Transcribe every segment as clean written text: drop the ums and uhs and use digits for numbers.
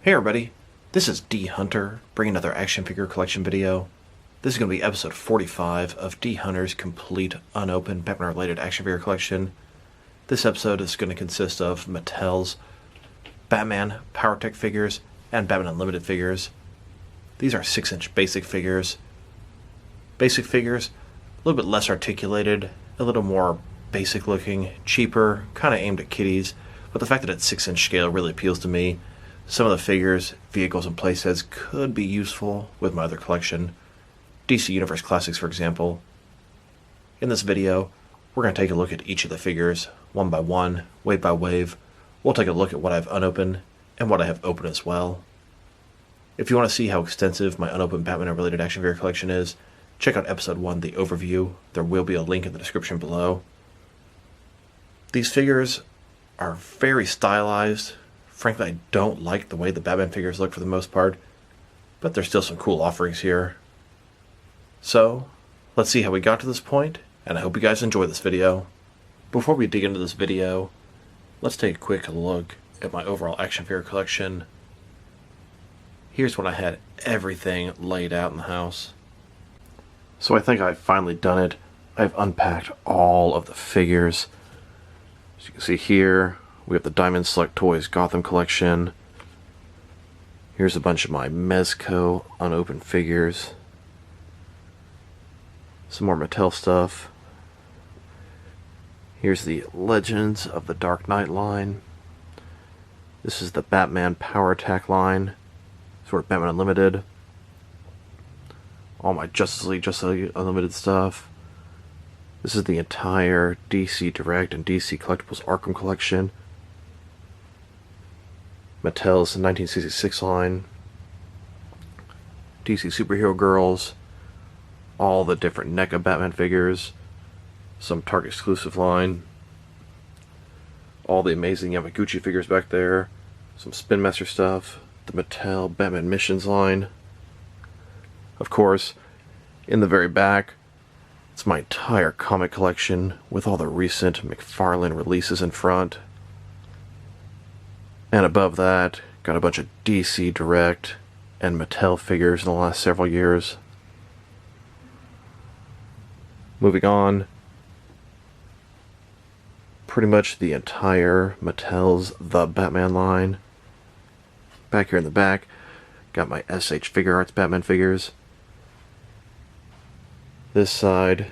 Hey everybody, this is dHunter, bringing another action figure collection video. This is going to be episode 45 of dHunter's complete unopened Batman-related action figure collection. This episode is going to consist of Mattel's Batman PowerTech figures and Batman Unlimited figures. These are 6-inch basic figures. Basic figures, a little bit less articulated, a little more basic looking, cheaper, kind of aimed at kiddies, but the fact that it's 6-inch scale really appeals to me. Some of the figures, vehicles, and playsets could be useful with my other collection. DC Universe Classics, for example. In this video, we're going to take a look at each of the figures, one by one, wave by wave. We'll take a look at what I've unopened, and what I have opened as well. If you want to see how extensive my unopened Batman-related action figure collection is, check out episode 1, the overview. There will be a link in the description below. These figures are very stylized. Frankly, I don't like the way the Batman figures look for the most part, but there's still some cool offerings here. So, let's see how we got to this point, and I hope you guys enjoy this video. Before we dig into this video, let's take a quick look at my overall action figure collection. Here's when I had everything laid out in the house. So I think I've finally done it. I've unpacked all of the figures. As you can see here, we have the Diamond Select Toys Gotham collection. Here's a bunch of my Mezco unopened figures. Some more Mattel stuff. Here's the Legends of the Dark Knight line. This is the Batman Power Attack line. Sort of Batman Unlimited. All my Justice League Unlimited stuff. This is the entire DC Direct and DC Collectibles Arkham collection. Mattel's 1966 line, DC Superhero Girls, all the different NECA Batman figures, some Target exclusive line, all the amazing Yamaguchi figures back there, some Spin Master stuff, the Mattel Batman Missions line. Of course, in the very back, it's my entire comic collection with all the recent McFarlane releases in front. And above that, got a bunch of DC Direct and Mattel figures in the last several years. Moving on, pretty much the entire Mattel's The Batman line. Back here in the back, got my SH Figure Arts Batman figures. This side,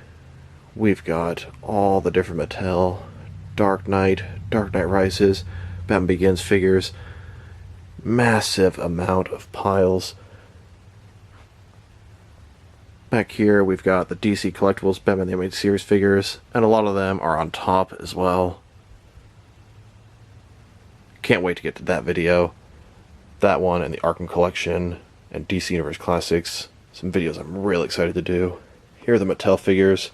we've got all the different Mattel Dark Knight Rises, Batman Begins figures. Massive amount of piles. Back here we've got the DC Collectibles Batman the Animated Series figures, and a lot of them are on top as well. Can't wait to get to that video. That one and the Arkham collection and DC Universe Classics. Some videos I'm really excited to do. Here are the Mattel figures.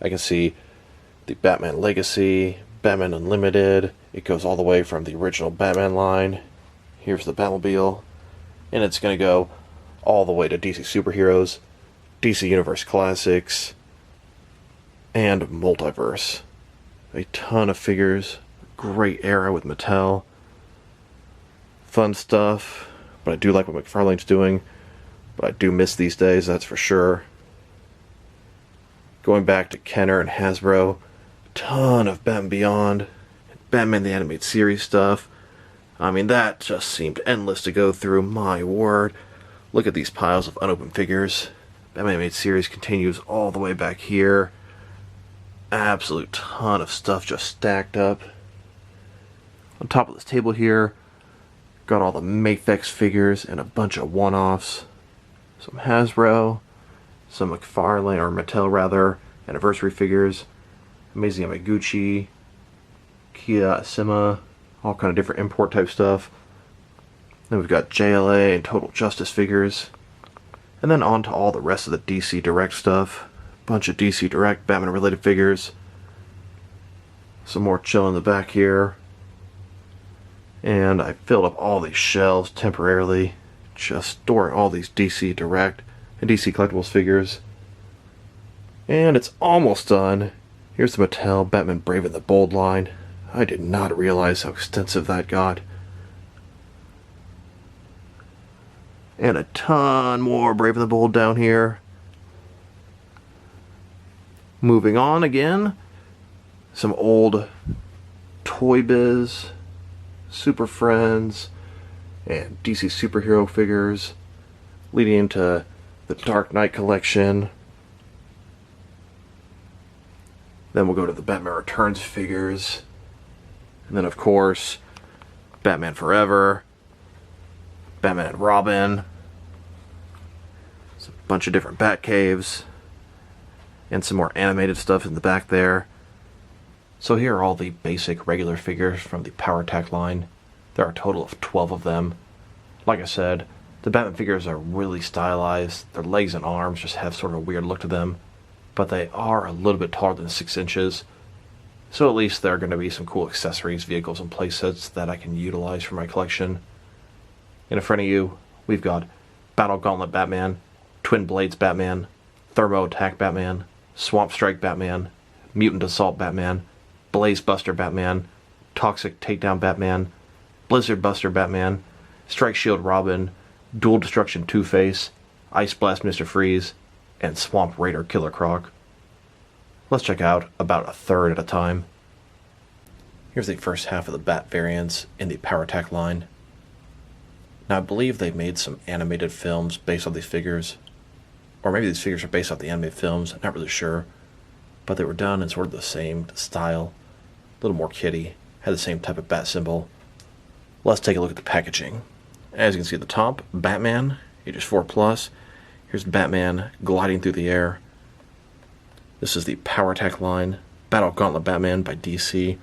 I can see the Batman Legacy, Batman Unlimited. It goes all the way from the original Batman line. Here's the Batmobile. And it's going to go all the way to DC Superheroes, DC Universe Classics, and Multiverse. A ton of figures. Great era with Mattel. Fun stuff. But I do like what McFarlane's doing. But I do miss these days, that's for sure. Going back to Kenner and Hasbro. Ton of Batman Beyond. Batman the Animated Series stuff. I mean, that just seemed endless to go through. My word. Look at these piles of unopened figures. Batman Animated Series continues all the way back here. Absolute ton of stuff just stacked up. On top of this table here, got all the Mafex figures and a bunch of one-offs. Some Hasbro, some McFarlane, or Mattel rather, anniversary figures. Amazing Yamaguchi, Kia Asima, all kind of different import type stuff. Then we've got JLA and Total Justice figures. And then on to all the rest of the DC Direct stuff. Bunch of DC Direct Batman related figures. Some more chill in the back here. And I filled up all these shelves temporarily, just storing all these DC Direct and DC Collectibles figures. And it's almost done. Here's the Mattel Batman Brave and the Bold line. I did not realize how extensive that got. And a ton more Brave and the Bold down here. Moving on again. Some old Toy Biz, Super Friends, and DC superhero figures. Leading into the Dark Knight collection. Then we'll go to the Batman Returns figures. And then, of course, Batman Forever, Batman and Robin. There's a bunch of different Batcaves. And some more animated stuff in the back there. So here are all the basic regular figures from the Power Attack line. There are a total of 12 of them. Like I said, the Batman figures are really stylized. Their legs and arms just have sort of a weird look to them. But they are a little bit taller than 6 inches. So at least there are going to be some cool accessories, vehicles, and playsets that I can utilize for my collection. And in front of you, we've got Battle Gauntlet Batman, Twin Blades Batman, Thermo Attack Batman, Swamp Strike Batman, Mutant Assault Batman, Blaze Buster Batman, Toxic Takedown Batman, Blizzard Buster Batman, Strike Shield Robin, Dual Destruction Two-Face, Ice Blast Mr. Freeze, and Swamp Raider Killer Croc. Let's check out about a third at a time. Here's the first half of the Bat variants in the Power Attack line. Now I believe they made some animated films based on these figures. Or maybe these figures are based off the animated films, not really sure. But they were done in sort of the same style. A little more kiddie, had the same type of bat symbol. Let's take a look at the packaging. As you can see at the top, Batman, ages 4+. Here's Batman gliding through the air. This is the Power Attack line, Battle Gauntlet Batman by DC.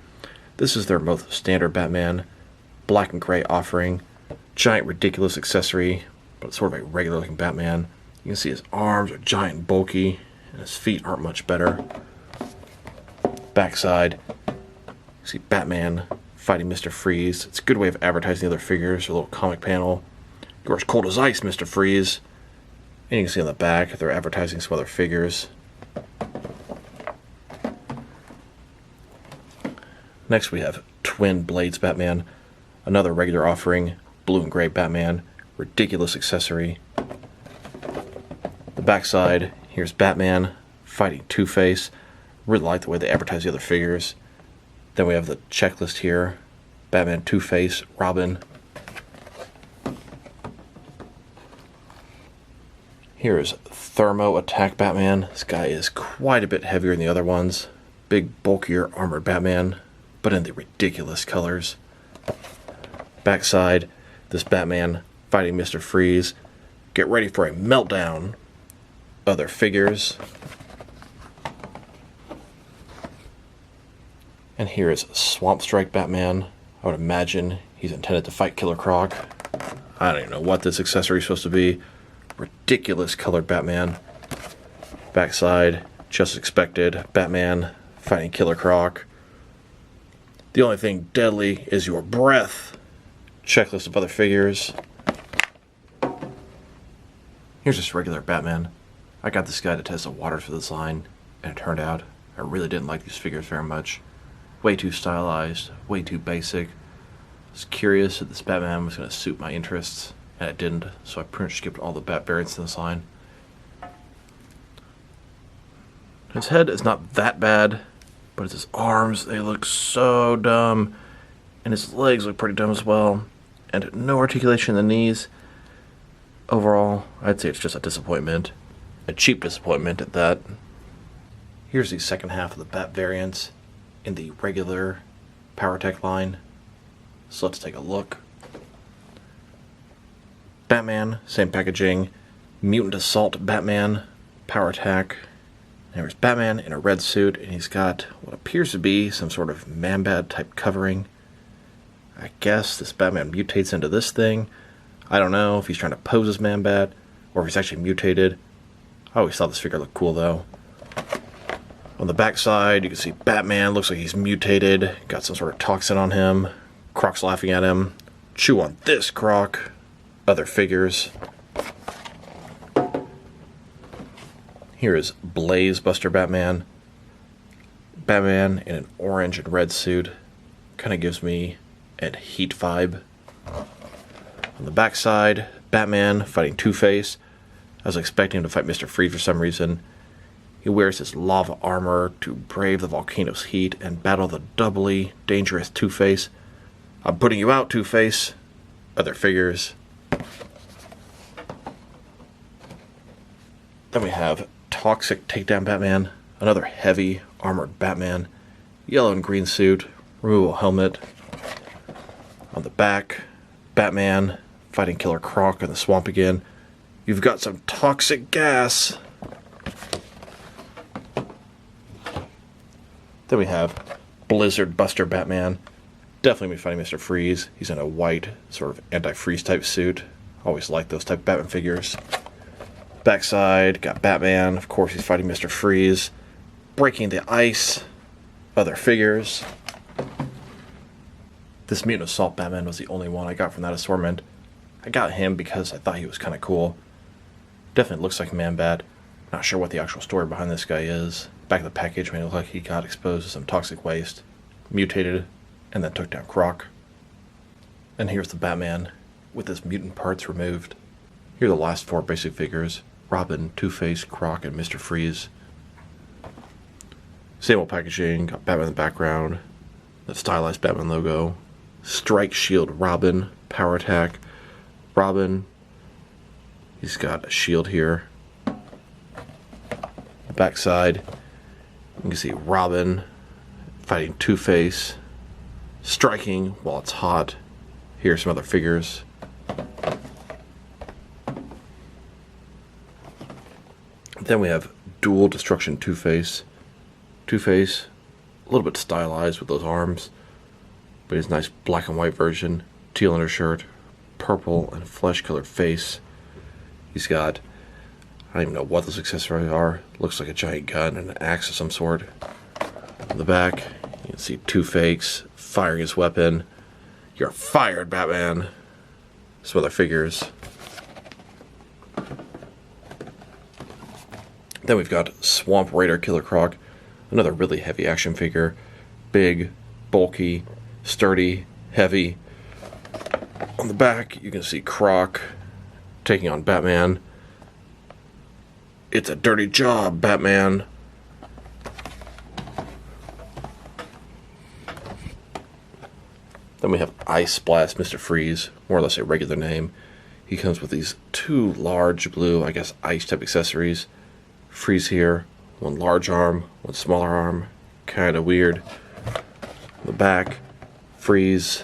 This is their most standard Batman, black and gray offering, giant ridiculous accessory, but it's sort of a regular looking Batman. You can see his arms are giant and bulky, and his feet aren't much better. Backside, you see Batman fighting Mr. Freeze. It's a good way of advertising the other figures, a little comic panel. You're as cold as ice, Mr. Freeze. And you can see on the back, they're advertising some other figures. Next we have Twin Blades Batman, another regular offering, blue and gray Batman, ridiculous accessory. The backside, here's Batman fighting Two-Face. Really like the way they advertise the other figures. Then we have the checklist here, Batman, Two-Face, Robin. Here is Thermo Attack Batman. This guy is quite a bit heavier than the other ones. Big, bulkier, armored Batman, but in the ridiculous colors. Backside, this Batman fighting Mr. Freeze. Get ready for a meltdown. Other figures. And here is Swamp Strike Batman. I would imagine he's intended to fight Killer Croc. I don't even know what this accessory is supposed to be. Ridiculous colored Batman. Backside, just as expected, Batman fighting Killer Croc. The only thing deadly is your breath. Checklist of other figures. Here's just regular Batman. I got this guy to test the waters for this line, and it turned out I really didn't like these figures very much. Way too stylized, way too basic. I was curious if this Batman was going to suit my interests, and it didn't, so I pretty much skipped all the Bat variants in this line. His head is not that bad, but it's his arms, they look so dumb, and his legs look pretty dumb as well, and no articulation in the knees. Overall, I'd say it's just a disappointment. A cheap disappointment at that. Here's the second half of the Bat variants in the regular Power Attack line. So let's take a look. Batman, same packaging. Mutant Assault Batman, Power Attack. There's Batman in a red suit, and he's got what appears to be some sort of Man-Bat type covering. I guess this Batman mutates into this thing. I don't know if he's trying to pose as Man-Bat, or if he's actually mutated. I always thought this figure looked cool, though. On the back side, you can see Batman looks like he's mutated. Got some sort of toxin on him. Croc's laughing at him. Chew on this, Croc. Other figures. Here is Blaze Buster Batman. Batman in an orange and red suit. Kind of gives me a Heat vibe. On the back side, Batman fighting Two-Face. I was expecting him to fight Mr. Freeze for some reason. He wears his lava armor to brave the volcano's heat and battle the doubly dangerous Two-Face. I'm putting you out, Two-Face. Other figures. Then we have Toxic Takedown Batman, another heavy armored Batman, yellow and green suit, removable helmet. On the back, Batman fighting Killer Croc in the swamp again. You've got some toxic gas. Then we have Blizzard Buster Batman. Definitely be fighting Mr. Freeze. He's in a white, sort of anti-freeze type suit. Always like those type of Batman figures. Backside, got Batman. Of course, he's fighting Mr. Freeze. Breaking the ice. Other figures. This Mutant Assault Batman was the only one I got from that assortment. I got him because I thought he was kind of cool. Definitely looks like Man-Bat. Not sure what the actual story behind this guy is. Back of the package made it look like he got exposed to some toxic waste, mutated, and then took down Croc. And here's the Batman, with his mutant parts removed. Here are the last four basic figures: Robin, Two-Face, Croc, and Mr. Freeze. Same old packaging, got Batman in the background, the stylized Batman logo, Strike Shield Robin, Power Attack Robin. He's got a shield here. The backside, you can see Robin fighting Two-Face, striking while it's hot. Here's some other figures. Then we have Dual Destruction Two-Face. Two-Face, a little bit stylized with those arms, but his nice black and white version, teal undershirt, purple and flesh-colored face. He's got, I don't even know what those accessories are. Looks like a giant gun and an axe of some sort. On the back, you can see Two-Face firing his weapon. You're fired, Batman. Some other figures. Then we've got Swamp Raider Killer Croc, another really heavy action figure. Big, bulky, sturdy, heavy. On the back, you can see Croc taking on Batman. It's a dirty job, Batman. Then we have Ice Blast Mr. Freeze, more or less a regular name. He comes with these two large blue, I guess, ice type accessories. Freeze here, one large arm, one smaller arm. Kind of weird. On the back, Freeze,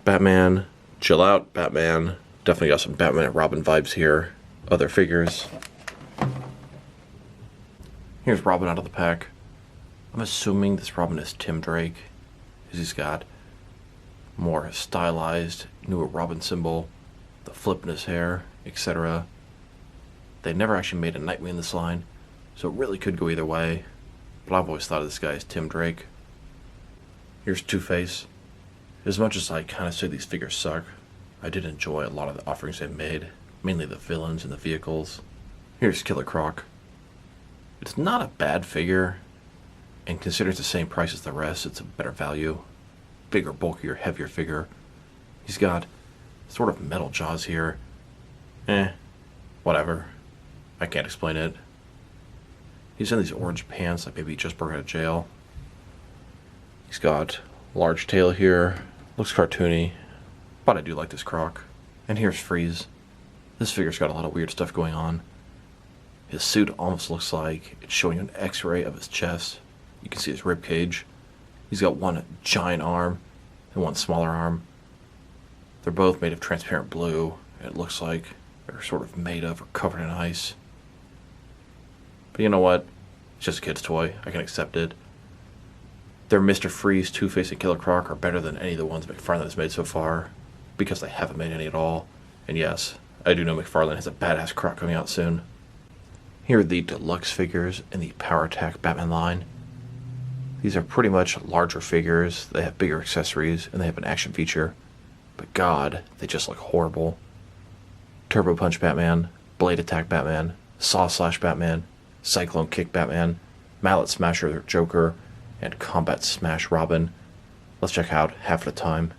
Batman, chill out, Batman. Definitely got some Batman and Robin vibes here. Other figures. Here's Robin out of the pack. I'm assuming this Robin is Tim Drake, because he's got more stylized, newer Robin symbol, the flip in his hair, etc. They never actually made a Nightwing in this line, so it really could go either way, but I've always thought of this guy as Tim Drake. Here's Two-Face. As much as I kind of say these figures suck, I did enjoy a lot of the offerings they've made, mainly the villains and the vehicles. Here's Killer Croc. It's not a bad figure, and considering it's the same price as the rest, it's a better value. Bigger, bulkier, heavier figure. He's got sort of metal jaws here. Whatever. I can't explain it. He's in these orange pants like maybe he just broke out of jail. He's got large tail here. Looks cartoony, but I do like this Croc. And here's Freeze. This figure's got a lot of weird stuff going on. His suit almost looks like it's showing an x-ray of his chest. You can see his rib cage. He's got one giant arm and one smaller arm. They're both made of transparent blue, and it looks like they're sort of made of or covered in ice. But you know what? It's just a kid's toy. I can accept it. Their Mr. Freeze, Two-Face, and Killer Croc are better than any of the ones McFarlane has made so far, because they haven't made any at all. And yes, I do know McFarlane has a badass Croc coming out soon. Here are the Deluxe Figures in the Power Attack Batman line. These are pretty much larger figures, they have bigger accessories, and they have an action feature. But god, they just look horrible. Turbo Punch Batman, Blade Attack Batman, Saw Slash Batman, Cyclone Kick Batman, Mallet Smasher Joker, and Combat Smash Robin. Let's check out half at a time.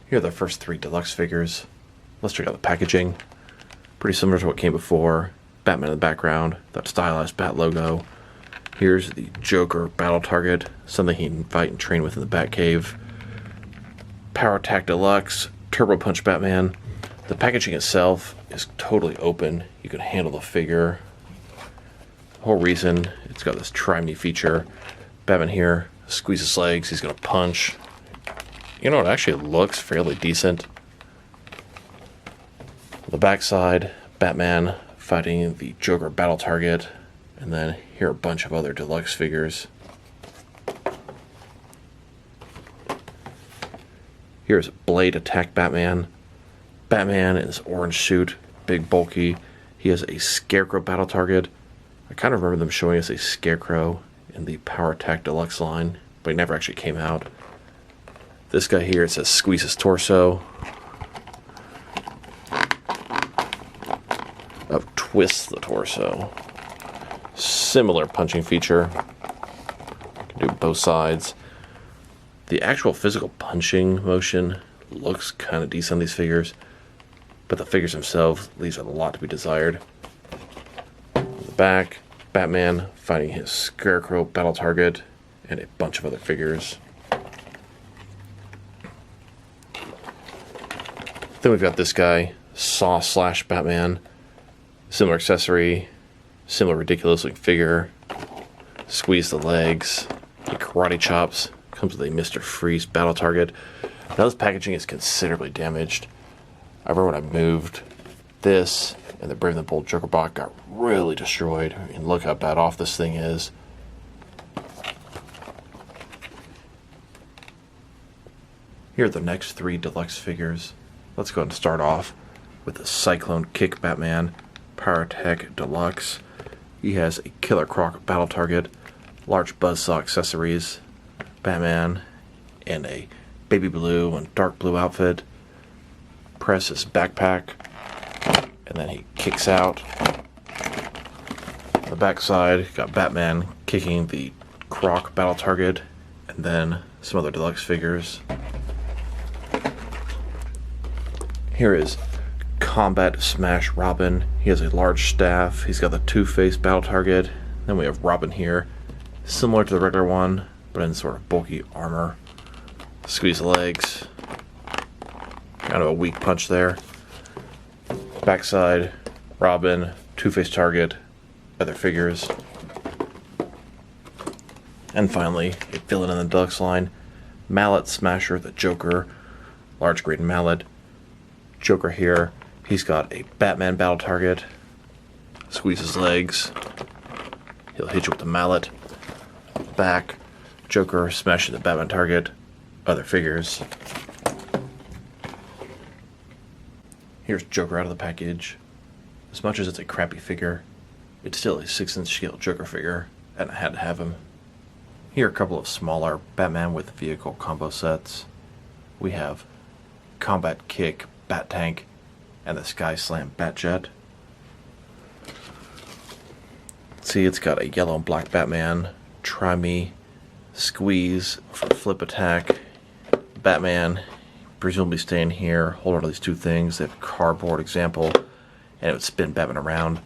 Here are the first three Deluxe figures. Let's check out the packaging. Pretty similar to what came before. Batman in the background, that stylized Bat logo. Here's the Joker battle target, something he can fight and train with in the Batcave. Power Attack Deluxe, Turbo Punch Batman. The packaging itself is totally open. You can handle the figure. The whole reason, it's got this try me feature. Batman here, squeeze his legs, he's going to punch. You know, it actually looks fairly decent. On the backside, Batman fighting the Joker battle target. And then here are a bunch of other deluxe figures. Here's Blade Attack Batman. Batman in his orange suit, big bulky. He has a Scarecrow battle target. I kind of remember them showing us a Scarecrow in the Power Attack Deluxe line, but he never actually came out. This guy here, it says squeeze his torso. Twist the torso. Similar punching feature. Can do both sides. The actual physical punching motion looks kind of decent on these figures, but the figures themselves leaves a lot to be desired. On the back, Batman fighting his Scarecrow battle target and a bunch of other figures. Then we've got this guy, Saw / Batman. Similar accessory, similar ridiculous looking figure. Squeeze the legs, the karate chops. Comes with a Mr. Freeze battle target. Now this packaging is considerably damaged. I remember when I moved, this and the Brave and the Bold Joker box got really destroyed. And look how bad off this thing is. Here are the next 3 deluxe figures. Let's go ahead and start off with the Cyclone Kick Batman, Power Attack Deluxe. He has a Killer Croc battle target, large buzzsaw accessories, Batman in a baby blue and dark blue outfit. Press his backpack, and then he kicks out. On the backside, got Batman kicking the Croc battle target, and then some other deluxe figures. Here is Combat Smash Robin. He has a large staff. He's got the Two-Face battle target. Then we have Robin here, similar to the regular one, but in sort of bulky armor. Squeeze the legs. Kind of a weak punch there. Backside, Robin, Two-Face target, other figures. And finally, a villain in the deluxe line, Mallet Smasher, the Joker, large green mallet. Joker here, he's got a Batman battle target. Squeeze his legs. He'll hit you with the mallet. Back, Joker smashing the Batman target. Other figures. Here's Joker out of the package. As much as it's a crappy figure, it's still a 6-inch scale Joker figure, and I had to have him. Here are a couple of smaller Batman with vehicle combo sets. We have Combat Kick Bat Tank and the Sky Slam Batjet. See, it's got a yellow and black Batman, Try Me, Squeeze for Flip Attack, Batman, presumably staying here, hold on to these 2 things. They have a cardboard example, and it would spin Batman around.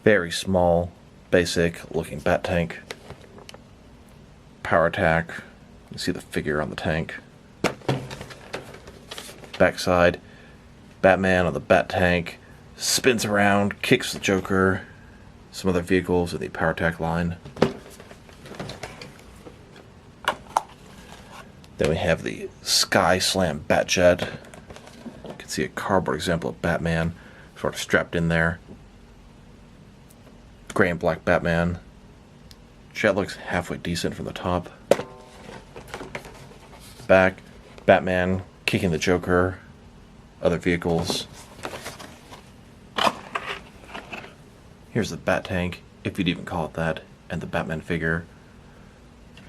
Very small, basic looking Bat Tank. Power Attack, you see the figure on the tank. Backside, Batman on the Bat Tank, spins around, kicks the Joker, some other vehicles in the Power Attack line. Then we have the Sky Slam Batjet. You can see a cardboard example of Batman sort of strapped in there. Gray and black Batman. Jet looks halfway decent from the top. Back, Batman kicking the Joker, other vehicles. Here's the Bat Tank, if you'd even call it that, and the Batman figure.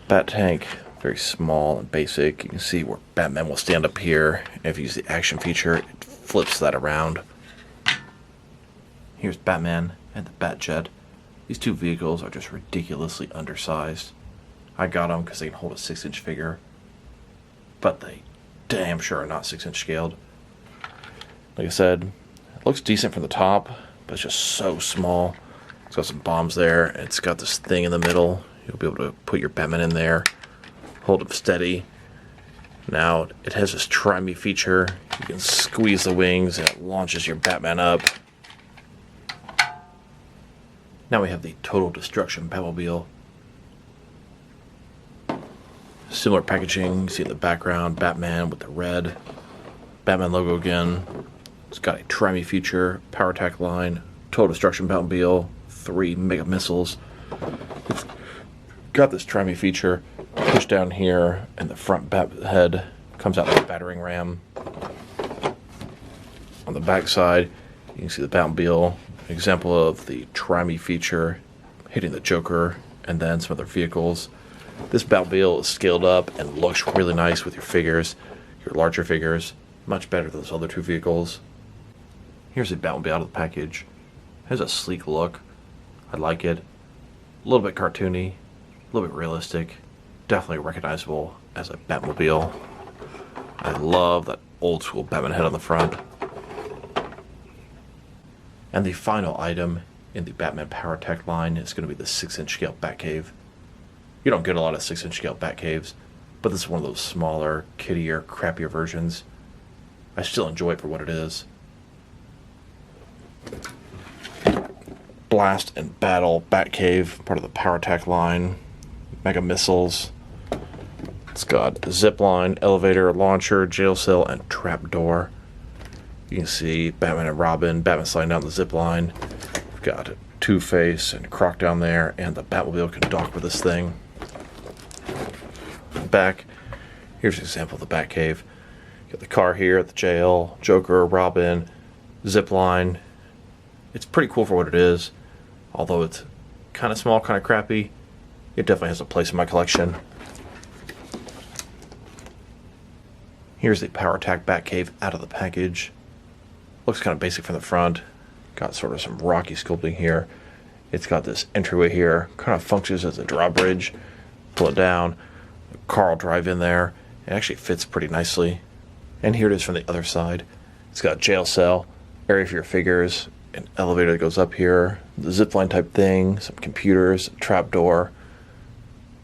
Bat Tank, very small and basic. You can see where Batman will stand up here, and if you use the action feature, it flips that around. Here's Batman and the Batjet. These 2 vehicles are just ridiculously undersized. I got them because they can hold a 6-inch figure, but they damn sure are not 6-inch scaled. Like I said, Looks decent from the top, but it's just so small. It's got some bombs there, and it's got this thing in the middle. You'll be able to put your Batman in there, hold him steady. Now, it has this try me feature. You can squeeze the wings, and it launches your Batman up. Now we have the Total Destruction Batmobile. Similar packaging. You see in the background, Batman with the red Batman logo again. It's got a try me feature, power attack line, Total Destruction Batmobile, 3 mega missiles. It's got this try me feature. Push down here, and the front bat head comes out like a battering ram. On the back side, you can see the Batmobile, an example of the try me feature, hitting the Joker, and then some other vehicles. This Batmobile is scaled up and looks really nice with your figures, your larger figures, much better than those other 2 vehicles. Here's the Batmobile out of the package. It has a sleek look. I like it. A little bit cartoony, a little bit realistic. Definitely recognizable as a Batmobile. I love that old school Batman head on the front. And the final item in the Batman Power Tech line is going to be the 6-inch scale Batcave. You don't get a lot of 6-inch scale Batcaves, but this is one of those smaller, kiddier, crappier versions. I still enjoy it for what it is. Blast and Battle Batcave, part of the Power Tech line. Mega missiles. It's got a zip line, elevator, launcher, jail cell, and trap door. You can see Batman and Robin, Batman sliding down the zip line. We've got Two-Face and Croc down there, and the Batmobile can dock with this thing. Back, here's an example of the Batcave. Got the car here at the jail, Joker, Robin, zip line. It's pretty cool for what it is, although it's kind of small, kind of crappy. It definitely has a place in my collection. Here's the Power Attack Batcave out of the package. Looks kind of basic from the front. Got sort of some rocky sculpting here. It's got this entryway here. Kind of functions as a drawbridge. Pull it down. The car will drive in there. It actually fits pretty nicely. And here it is from the other side. It's got a jail cell, area for your figures, an elevator that goes up here, the zipline type thing, some computers, a trap door.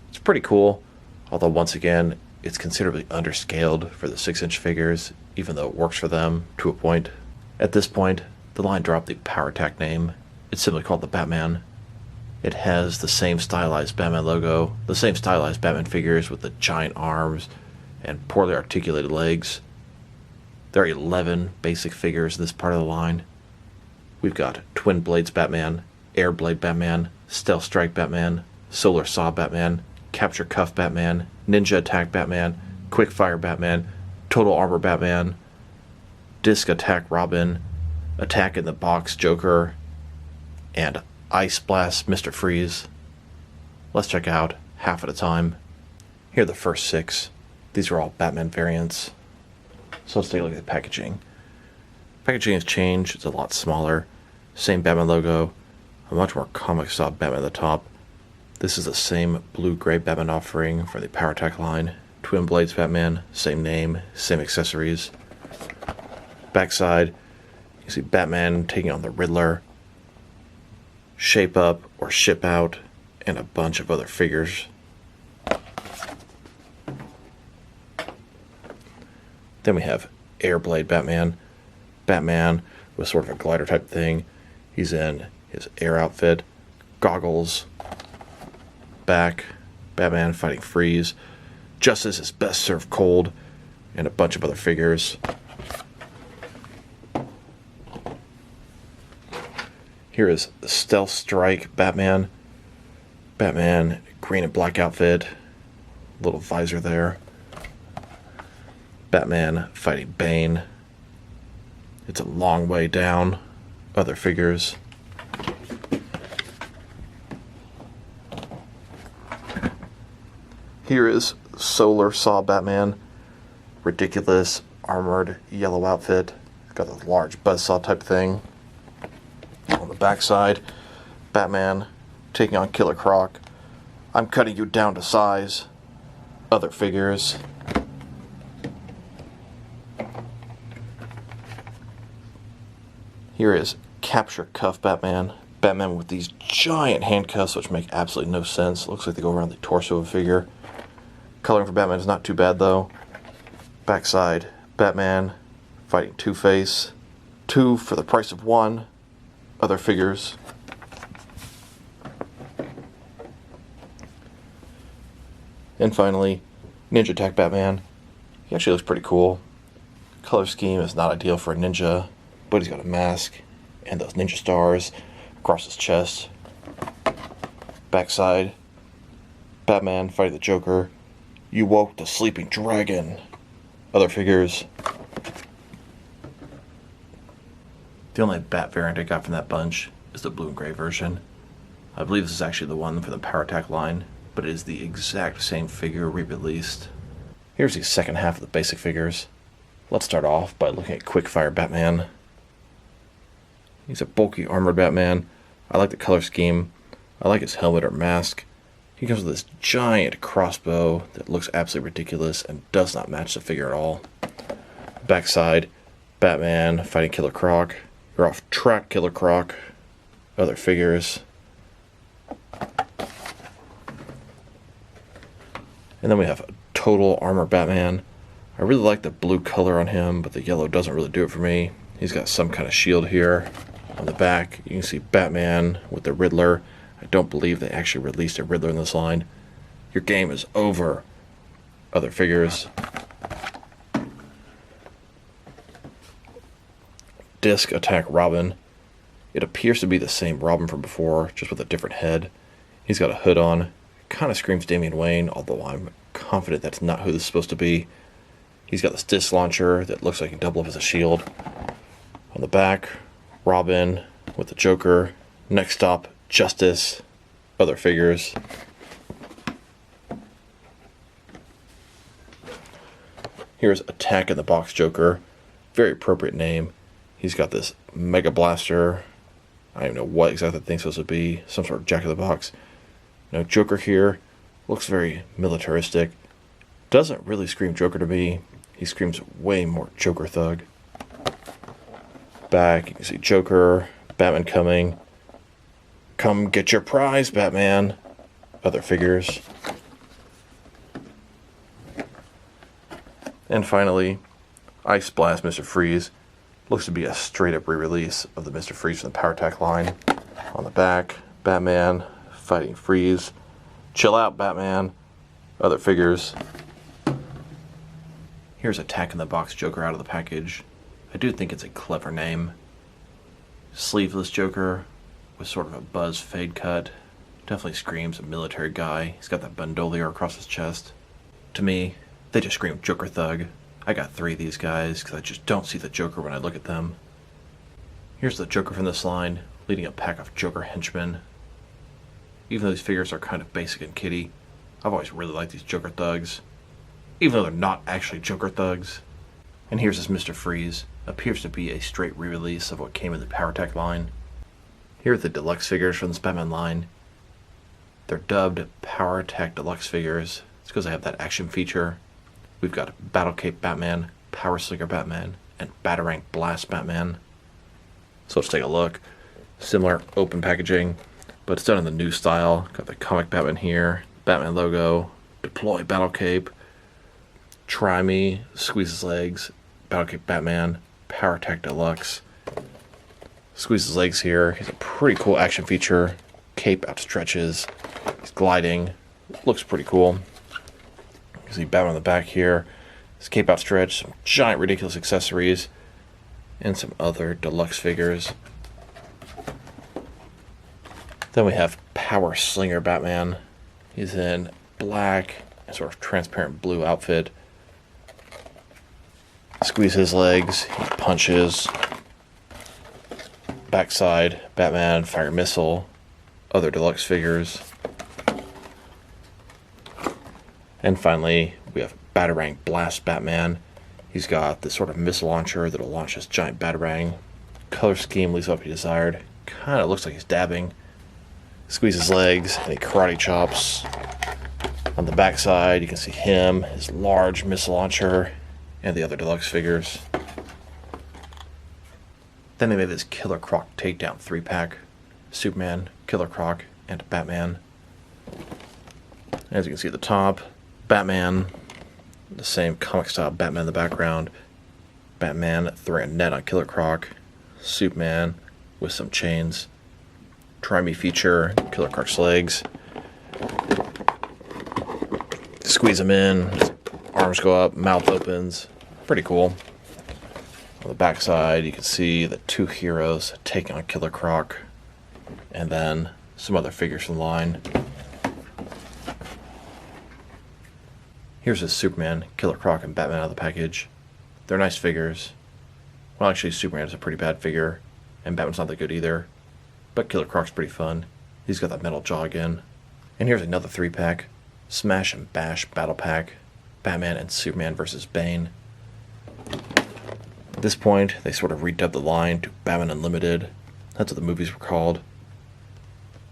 It's pretty cool, although once again, it's considerably underscaled for the 6-inch figures, even though it works for them to a point. At this point, the line dropped the Power Attack name. It's simply called the Batman. It has the same stylized Batman logo, the same stylized Batman figures with the giant arms and poorly articulated legs. There are 11 basic figures in this part of the line. We've got Twin Blades Batman, Air Blade Batman, Stealth Strike Batman, Solar Saw Batman, Capture Cuff Batman, Ninja Attack Batman, Quick Fire Batman, Total Armor Batman, Disc Attack Robin, Attack in the Box Joker, and Ice Blast Mr. Freeze. Let's check out half at a time. Here are the first 6. These are all Batman variants. So let's take a look at the packaging. Packaging has changed. It's a lot smaller. Same Batman logo. A much more comic style Batman at the top. This is the same blue-gray Batman offering for the Power Attack line. Twin Blades Batman, same name, same accessories. Backside, you see Batman taking on the Riddler, Shape Up or Ship Out, and a bunch of other figures. Then we have Airblade Batman. Batman with sort of a glider type thing. He's in his air outfit, goggles, back, Batman fighting Freeze, Justice is best served cold, and a bunch of other figures. Here is the Stealth Strike Batman. Batman, green and black outfit, little visor there. Batman fighting Bane. It's a long way down. Other figures. Here is Solar Saw Batman. Ridiculous, armored, yellow outfit. Got a large buzzsaw type thing. On the backside, Batman taking on Killer Croc. I'm cutting you down to size. Other figures. Here is Capture Cuff Batman. Batman with these giant handcuffs, which make absolutely no sense. Looks like they go around the torso of a figure. Coloring for Batman is not too bad, though. Backside, Batman fighting Two-Face. 2 for the price of 1. Other figures. And finally, Ninja Attack Batman. He actually looks pretty cool. Color scheme is not ideal for a ninja, but he's got a mask and those ninja stars across his chest. Backside, Batman fighting the Joker. You woke the sleeping dragon. Other figures. The only Bat variant I got from that bunch is the blue and gray version. I believe this is actually the one for the Power Attack line, but it is the exact same figure re-released. Here's the second half of the basic figures. Let's start off by looking at Quickfire Batman. He's a bulky armored Batman. I like the color scheme. I like his helmet or mask. He comes with this giant crossbow that looks absolutely ridiculous and does not match the figure at all. Backside, Batman fighting Killer Croc. You're off track, Killer Croc. Other figures. And then we have Total Armor Batman. I really like the blue color on him, but the yellow doesn't really do it for me. He's got some kind of shield here. On the back, you can see Batman with the Riddler. I don't believe they actually released a Riddler in this line. Your game is over. Other figures. Disc Attack Robin. It appears to be the same Robin from before, just with a different head. He's got a hood on. Kind of screams Damian Wayne, although I'm confident that's not who this is supposed to be. He's got this disc launcher that looks like he can double up as a shield. On the back, Robin with the Joker. Next stop, Justice. Other figures. Here's Attack in the Box Joker. Very appropriate name. He's got this Mega Blaster. I don't know what exactly the thing's supposed to be. Some sort of Jack-in-the-Box. Now, Joker here looks very militaristic. Doesn't really scream Joker to me. He screams way more Joker Thug. Back, you can see Joker, Batman coming. Come get your prize, Batman. Other figures. And finally, Ice Blast Mr. Freeze. Looks to be a straight-up re-release of the Mr. Freeze from the Power Attack line. On the back, Batman fighting Freeze. Chill out, Batman. Other figures. Here's Attack in the Box Joker out of the package. I do think it's a clever name. Sleeveless Joker with sort of a buzz fade cut. Definitely screams a military guy. He's got that bandolier across his chest. To me, they just scream Joker Thug. I got 3 of these guys because I just don't see the Joker when I look at them. Here's the Joker from this line, leading a pack of Joker henchmen. Even though these figures are kind of basic and kiddie, I've always really liked these Joker Thugs. Even though they're not actually Joker Thugs. And here's this Mr. Freeze. Appears to be a straight re-release of what came in the Power Attack line. Here are the Deluxe Figures from this Batman line. They're dubbed Power Attack Deluxe Figures. It's because they have that action feature. We've got Batcave Batman, Power Slinger Batman, and Batarang Blast Batman. So let's take a look. Similar open packaging, but it's done in the new style. Got the comic Batman here, Batman logo, Deploy Battlecape, Try Me, Squeeze His Legs, Battlecape Batman, Power Attack Deluxe. Squeeze his legs here. He's a pretty cool action feature. Cape outstretches. He's gliding. Looks pretty cool. You can see Batman on the back here. His cape outstretched. Some giant ridiculous accessories. And some other deluxe figures. Then we have Power Slinger Batman. He's in black and sort of transparent blue outfit. Squeeze his legs. He punches. Backside, Batman, Fire Missile, other deluxe figures. And finally, we have Batarang Blast Batman. He's got this sort of missile launcher that'll launch this giant Batarang. Color scheme leaves what he desired. Kind of looks like he's dabbing. Squeeze his legs, and he karate chops. On the backside, you can see him, his large missile launcher, and the other deluxe figures. Then they made this Killer Croc takedown 3-pack. Superman, Killer Croc, and Batman. As you can see at the top, Batman, the same comic style Batman in the background. Batman throwing a net on Killer Croc. Superman with some chains. Try Me feature, Killer Croc's legs. Squeeze him in, his arms go up, mouth opens. Pretty cool. On the backside, you can see the two heroes taking on Killer Croc, and then some other figures from the line. Here's his Superman, Killer Croc, and Batman out of the package. They're nice figures. Well, actually, Superman is a pretty bad figure, and Batman's not that good either. But Killer Croc's pretty fun. He's got that metal jaw again. And here's another 3-pack. Smash and Bash Battle Pack. Batman and Superman versus Bane. At this point, they sort of redubbed the line to Batman Unlimited. That's what the movies were called.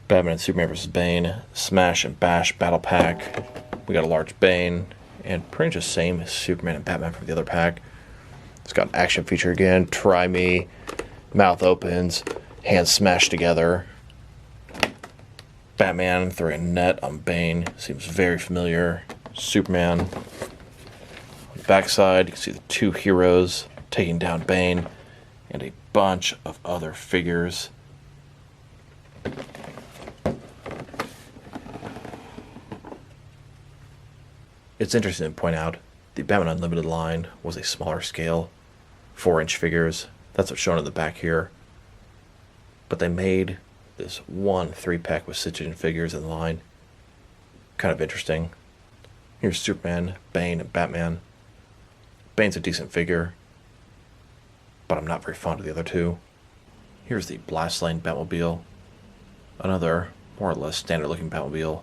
Batman and Superman versus Bane. Smash and Bash Battle Pack. We got a large Bane. And pretty much the same as Superman and Batman from the other pack. It's got an action feature again. Try Me. Mouth opens. Hands smashed together. Batman throwing a net on Bane. Seems very familiar. Superman. On the backside, you can see the two heroes taking down Bane. And a bunch of other figures. It's interesting to point out, the Batman Unlimited line was a smaller scale. 4-inch figures. That's what's shown in the back here. But they made this one 3-pack with 6-inch figures in the line. Kind of interesting. Here's Superman, Bane, and Batman. Bane's a decent figure, but I'm not very fond of the other two. Here's the Blast Lane Batmobile. Another more or less standard looking Batmobile.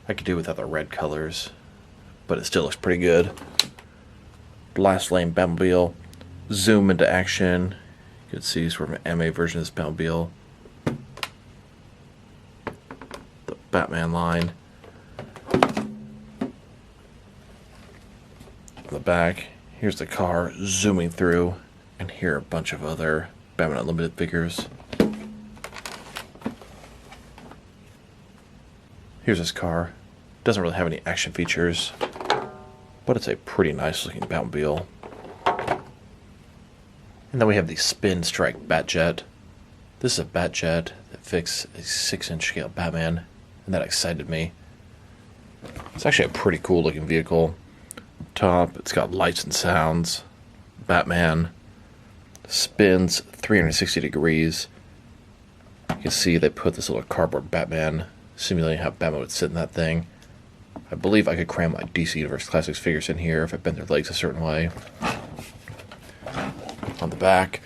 I could do without the red colors, but it still looks pretty good. Blast Lane Batmobile. Zoom into action. You can see sort of an anime version of this Batmobile. The Batman line. On the back, here's the car zooming through, and here are a bunch of other Batman Unlimited figures. Here's this car. Doesn't really have any action features, but it's a pretty nice looking Batmobile. And then we have the Spin Strike Batjet. This is a Batjet that fixed a 6-inch scale Batman, and that excited me. It's actually a pretty cool looking vehicle. Top, it's got lights and sounds. Batman spins 360 degrees. You can see they put this little cardboard Batman simulating how Batman would sit in that thing. I believe I could cram my DC Universe Classics figures in here if I bent their legs a certain way. On the back,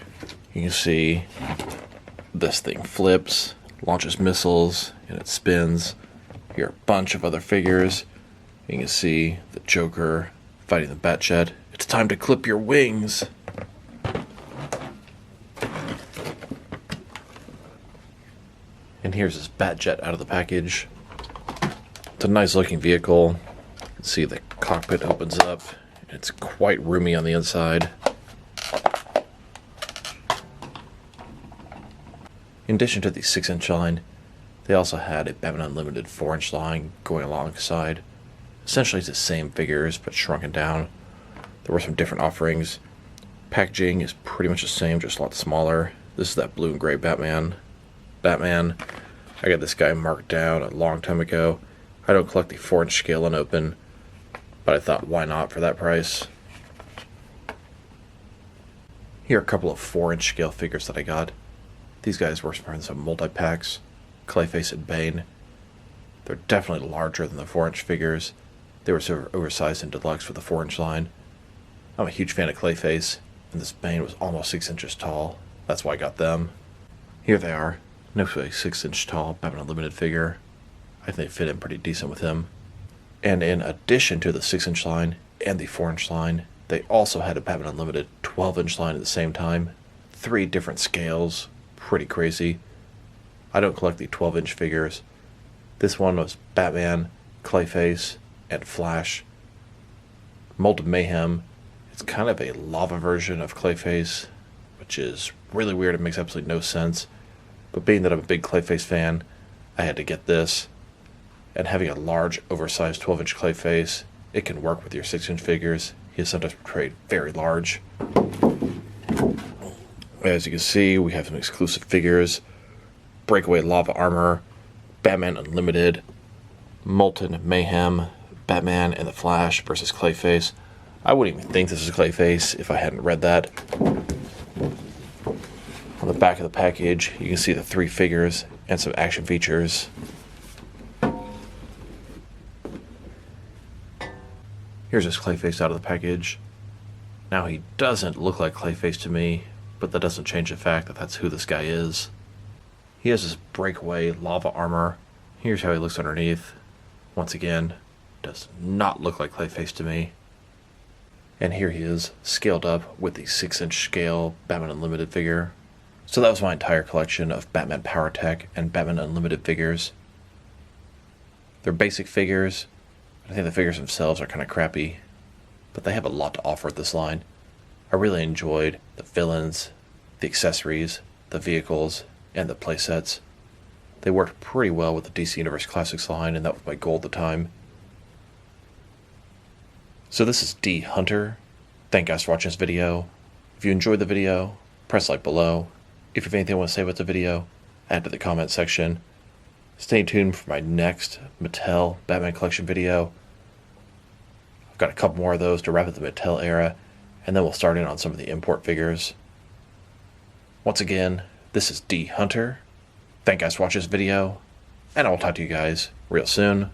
you can see this thing flips, launches missiles, and it spins. Here are a bunch of other figures. You can see the Joker fighting the Batjet. It's time to clip your wings! And here's this Batjet out of the package. It's a nice looking vehicle. You can see the cockpit opens up. It's quite roomy on the inside. In addition to the 6-inch line, they also had a Batman Unlimited 4-inch line going alongside. Essentially it's the same figures, but shrunken down. There were some different offerings. Packaging is pretty much the same, just a lot smaller. This is that blue and gray Batman. I got this guy marked down a long time ago. I don't collect the 4-inch scale Unopen, but I thought, why not for that price? Here are a couple of 4-inch scale figures that I got. These guys were from some multi-packs. Clayface and Bane. They're definitely larger than the 4-inch figures. They were sort of oversized and deluxe for the 4-inch line. I'm a huge fan of Clayface, and this Bane was almost 6 inches tall. That's why I got them. Here they are, next to a 6-inch tall Batman Unlimited figure. I think they fit in pretty decent with him. And in addition to the 6-inch line and the 4-inch line, they also had a Batman Unlimited 12-inch line at the same time. 3 different scales. Pretty crazy. I don't collect the 12-inch figures. This one was Batman, Clayface, and Flash. Mold of Mayhem. It's kind of a lava version of Clayface which is really weird. It makes absolutely no sense. But being that I'm a big Clayface fan, I had to get this. And having a large, oversized 12-inch Clayface, it can work with your 6-inch figures. He is sometimes portrayed very large. As you can see, we have some exclusive figures. Breakaway Lava Armor, Batman Unlimited, Molten Mayhem, Batman and the Flash versus Clayface. I wouldn't even think this is Clayface if I hadn't read that. On the back of the package, you can see the 3 figures and some action features. Here's his Clayface out of the package. Now, he doesn't look like Clayface to me, but that doesn't change the fact that that's who this guy is. He has his breakaway lava armor. Here's how he looks underneath. Once again, does not look like Clayface to me. And here he is, scaled up with the 6-inch scale Batman Unlimited figure. So that was my entire collection of Batman Power Tech and Batman Unlimited figures. They're basic figures. I think the figures themselves are kind of crappy, but they have a lot to offer at this line. I really enjoyed the villains, the accessories, the vehicles, and the playsets. They worked pretty well with the DC Universe Classics line, and that was my goal at the time. So this is dHunter. Thank you guys for watching this video. If you enjoyed the video, press like below. If you have anything you want to say about the video, add to the comment section. Stay tuned for my next Mattel Batman Collection video. I've got a couple more of those to wrap up the Mattel era, and then we'll start in on some of the import figures. Once again, this is dHunter. Thank you guys for watching this video, and I will talk to you guys real soon.